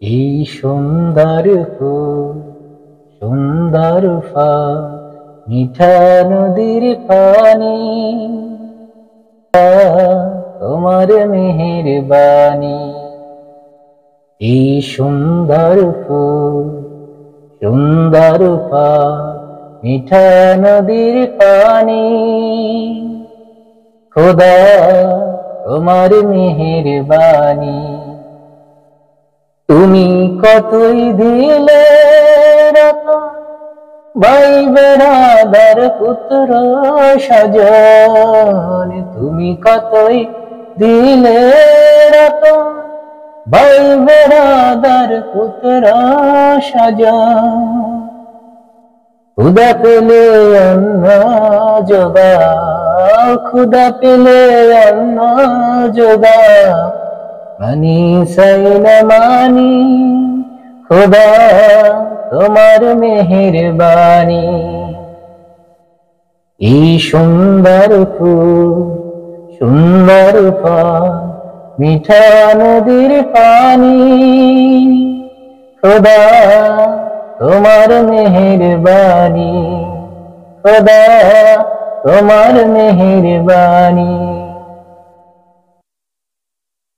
এই সুন্দর ফুল সুন্দর ফল মিঠা নদীর পানি, তোমার মেহেরবানি। এই সুন্দর ফুল সুন্দর ফল মিঠা নদীর পানি, খোদা তোমার মেহেরবানি। তুমি কতই দিলে রতন, ভাই বেরাদার পুত্র স্বজন। তুমি কতই দিলে রতন, ভাই বেরাদার পুত্র স্বজন। খুদা পেলে অন্ন জোগাও, খুদা পেলে অন্ন জোগাও, মানি চাই না মানি, খোদা তোমার মেহেরবানি। এই সুন্দর ফুল সুন্দর ফল মিঠা নদীর পানি, খোদা তোমার মেহেরবানি, খোদা তোমার মেহেরবানি।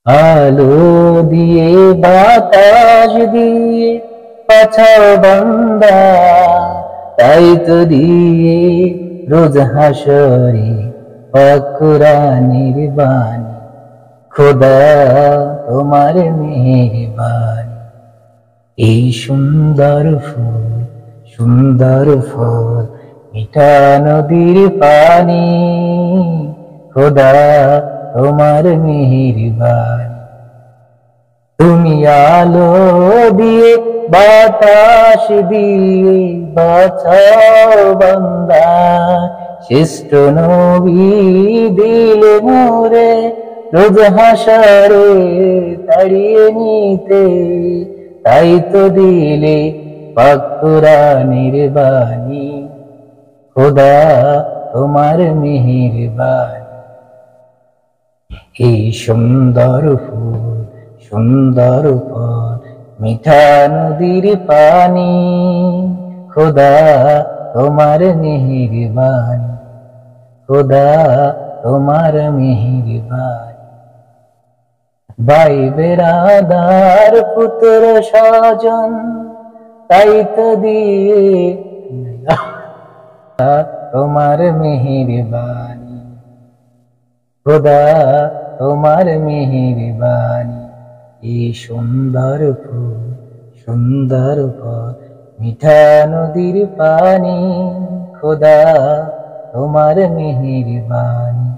আলো দিয়ে বাতাস দিয়ে পাছাও বান্দা, তাই তো দিয়ে রোজ হাসরে পাক কুরআনের বাণী, খোদা তোমার মেহেরবানি। এই সুন্দর ফুল সুন্দর ফল মিঠা নদীর পানি, খোদা তোমার মেহেরবানি। তুমি আলো দিয়ে বাতাস দিয়ে বাঁচাও বান্দা, শ্রেষ্ঠ নবী দিলে মোরে রোজ হাসরে তাড়িয়ে নিতে, তাই তো দিলে পাক কুরআনের বাণী, খোদা তোমার মেহেরবানি। এই সুন্দর ফুল সুন্দর ফল মিঠা নদীর পানি, খোদা তোমার মেহেরবানি, খোদা তোমার মেহেরবানি। ভাই বেরাদার পুত্র স্বজন, তাই তো দিয়ে তোমার মেহেরবানি, খোদা তোমার মেহেরবানি। এই সুন্দর ফুল সুন্দর ফল মিঠা নদীর পানি, খোদা তোমার মেহেরবানি।